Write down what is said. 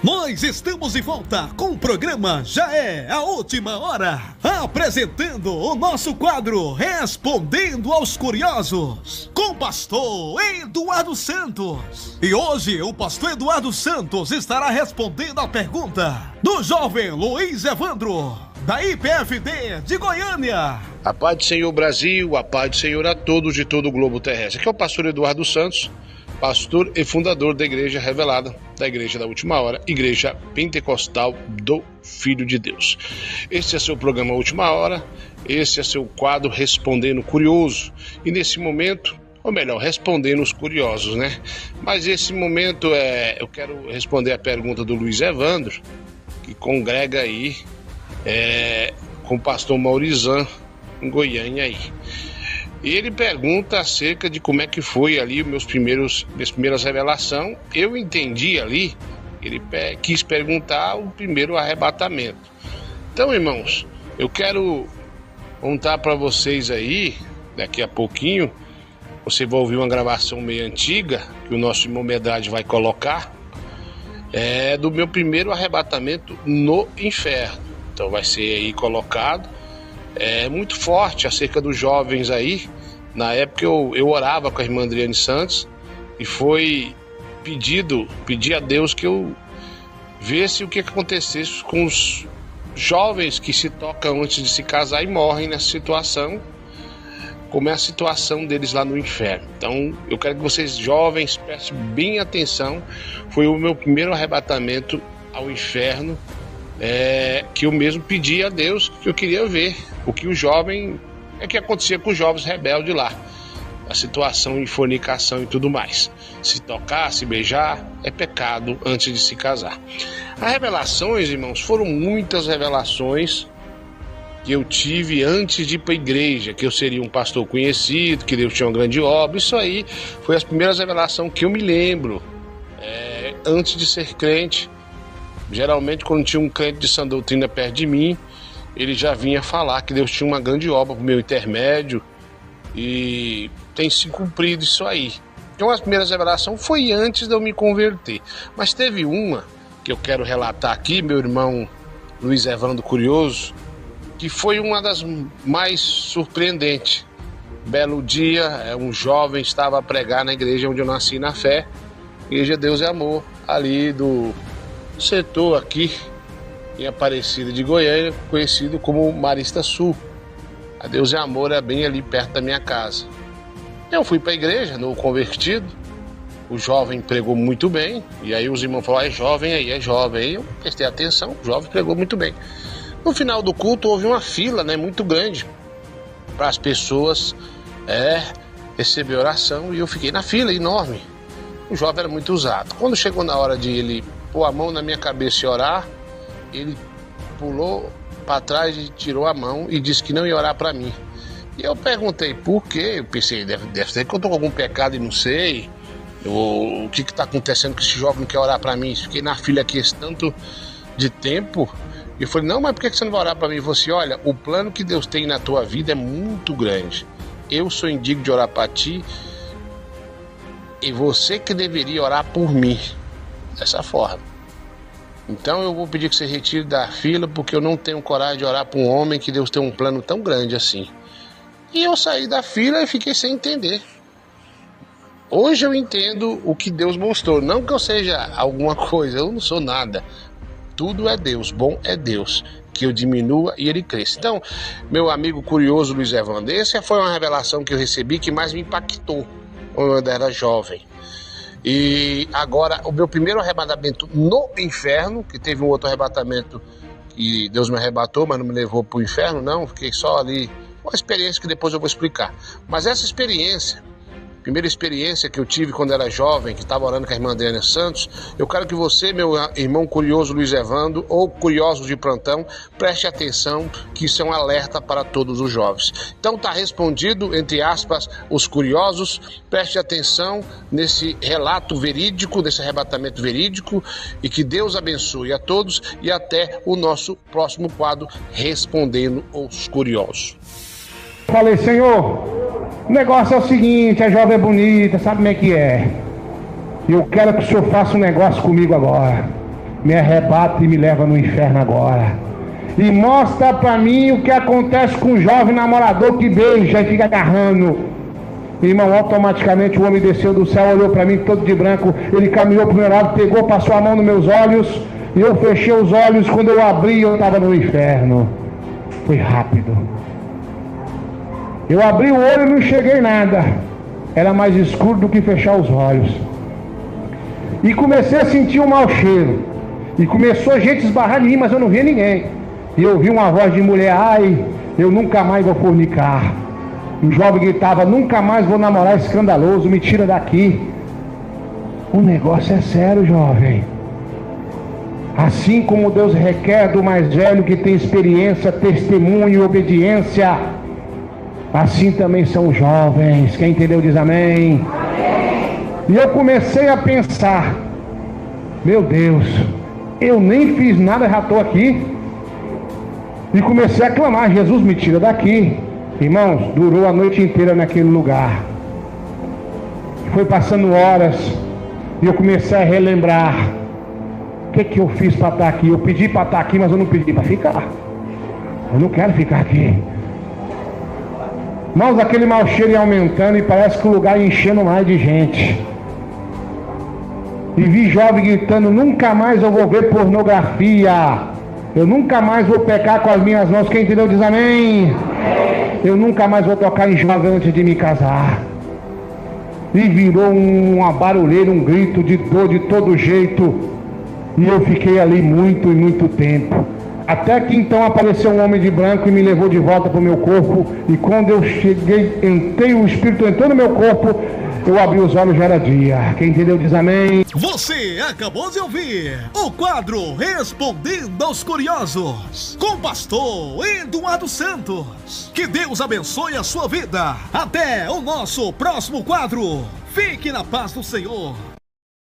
Nós estamos de volta com o programa Já é a Última Hora, apresentando o nosso quadro Respondendo aos Curiosos, com o pastor Eduardo Santos. E hoje o pastor Eduardo Santos estará respondendo a pergunta do jovem Luiz Evandro, da IPFD de Goiânia. A paz do Senhor Brasil, a paz do Senhor a todos de todo o globo terrestre. Aqui é o pastor Eduardo Santos, pastor e fundador da Igreja Revelada, da Igreja da Última Hora, Igreja Pentecostal do Filho de Deus. Este é seu programa Última Hora, esse é seu quadro Respondendo Curioso. E nesse momento, ou melhor, respondendo os curiosos, né? Mas esse momento eu quero responder a pergunta do Luiz Evandro, que congrega aí com o pastor Maurizan, em Goiânia aí. E ele pergunta acerca de como é que foi ali minhas primeiras revelações. Eu entendi ali, ele quis perguntar o primeiro arrebatamento. Então, irmãos, eu quero contar para vocês aí, daqui a pouquinho, você vai ouvir uma gravação meio antiga, que o nosso irmão Medrade vai colocar, do meu primeiro arrebatamento no inferno. Então vai ser aí colocado. É muito forte acerca dos jovens aí. Na época eu orava com a irmã Adriane Santos e foi pedi a Deus que eu visse o que acontecesse com os jovens que se tocam antes de se casar e morrem nessa situação, como é a situação deles lá no inferno. Então eu quero que vocês jovens prestem bem atenção. Foi o meu primeiro arrebatamento ao inferno, que eu mesmo pedi a Deus que eu queria ver o que o jovem que acontecia com os jovens rebeldes lá, a situação em fornicação e tudo mais. Se tocar, se beijar é pecado antes de se casar. As revelações, irmãos, foram muitas revelações que eu tive antes de ir para a igreja, que eu seria um pastor conhecido, que Deus tinha uma grande obra. Isso aí foi as primeiras revelações que eu me lembro, antes de ser crente. Geralmente, quando tinha um crente de sã doutrina perto de mim, ele já vinha falar que Deus tinha uma grande obra para o meu intermédio, e tem se cumprido isso aí. Então, as primeiras revelações foi antes de eu me converter. Mas teve uma que eu quero relatar aqui, meu irmão Luiz Evandro Curioso, que foi uma das mais surpreendentes. Belo dia, um jovem estava a pregar na igreja onde eu nasci na fé, Igreja Deus é Amor, ali do setor aqui em Aparecida de Goiânia, conhecido como Marista Sul. A Deus é Amor é bem ali perto da minha casa. Eu fui para a igreja, no convertido, o jovem pregou muito bem, e aí os irmãos falaram, é jovem. Aí eu prestei atenção, o jovem pregou muito bem. No final do culto houve uma fila, muito grande, para as pessoas receber oração, e eu fiquei na fila, enorme. O jovem era muito usado. Quando chegou na hora de ele pôr a mão na minha cabeça e orar, ele pulou para trás e tirou a mão e disse que não ia orar para mim. E eu perguntei por quê. Eu pensei, deve ser que eu estou com algum pecado e não sei. O que está acontecendo que esse jovem não quer orar para mim? Fiquei na fila aqui esse tanto de tempo. E eu falei, não, mas por que você não vai orar para mim? Você, olha, o plano que Deus tem na tua vida é muito grande. Eu sou indigno de orar para ti, e você que deveria orar por mim. Dessa forma. Então eu vou pedir que você retire da fila, porque eu não tenho coragem de orar para um homem que Deus tem um plano tão grande assim. E eu saí da fila e fiquei sem entender. Hoje eu entendo o que Deus mostrou. Não que eu seja alguma coisa, eu não sou nada. Tudo é Deus, bom é Deus. Que eu diminua e ele cresça. Então, meu amigo curioso Luiz Evandro, essa foi uma revelação que eu recebi que mais me impactou quando eu era jovem. E agora, o meu primeiro arrebatamento no inferno, que teve um outro arrebatamento que Deus me arrebatou, mas não me levou para o inferno, não, fiquei só ali, uma experiência que depois eu vou explicar. Mas essa experiência, primeira experiência que eu tive quando era jovem, que estava orando com a irmã Adriana Santos, eu quero que você, meu irmão curioso Luiz Evandro, ou curioso de plantão, preste atenção, que isso é um alerta para todos os jovens. Então está respondido, entre aspas, os curiosos, preste atenção nesse relato verídico, nesse arrebatamento verídico, e que Deus abençoe a todos, e até o nosso próximo quadro, Respondendo aos Curiosos. Falei, Senhor, o negócio é o seguinte, a jovem é bonita, sabe como é que é? Eu quero que o senhor faça um negócio comigo agora. me arrebata e me leva no inferno agora. E mostra pra mim o que acontece com um jovem namorador que beija e fica agarrando. Irmão, automaticamente o homem desceu do céu, olhou pra mim todo de branco, ele caminhou pro meu lado, pegou, passou a mão nos meus olhos, e eu fechei os olhos. Quando eu abri, eu estava no inferno. Foi rápido. Eu abri o olho e não enxerguei nada. Era mais escuro do que fechar os olhos. E comecei a sentir um mau cheiro. E começou a gente esbarrar em mim, mas eu não via ninguém. E eu ouvi uma voz de mulher: ai, eu nunca mais vou fornicar. E o jovem gritava: nunca mais vou namorar escandaloso, me tira daqui. O negócio é sério, jovem. Assim como Deus requer do mais velho que tem experiência, testemunho e obediência, assim também são os jovens. Quem entendeu diz amém. E eu comecei a pensar: meu Deus, eu nem fiz nada, já estou aqui. E comecei a clamar: Jesus, me tira daqui. Irmãos, durou a noite inteira naquele lugar. Foi passando horas e eu comecei a relembrar: o que eu fiz para estar aqui? Eu pedi para estar aqui, mas eu não pedi para ficar. Eu não quero ficar aqui. Irmãos, aquele mau cheiro ia aumentando e parece que o lugar ia enchendo mais de gente. E vi jovem gritando: nunca mais eu vou ver pornografia. Eu nunca mais vou pecar com as minhas mãos. Quem entendeu diz amém. Eu nunca mais vou tocar em jovem antes de me casar. E virou uma barulheira, um grito de dor de todo jeito. E eu fiquei ali muito e muito tempo. Até que então apareceu um homem de branco e me levou de volta para o meu corpo. E quando eu cheguei, o Espírito entrou no meu corpo, eu abri os olhos, já era dia. Quem entendeu diz amém. Você acabou de ouvir o quadro Respondendo aos Curiosos, com o pastor Eduardo Santos. Que Deus abençoe a sua vida. Até o nosso próximo quadro. Fique na paz do Senhor.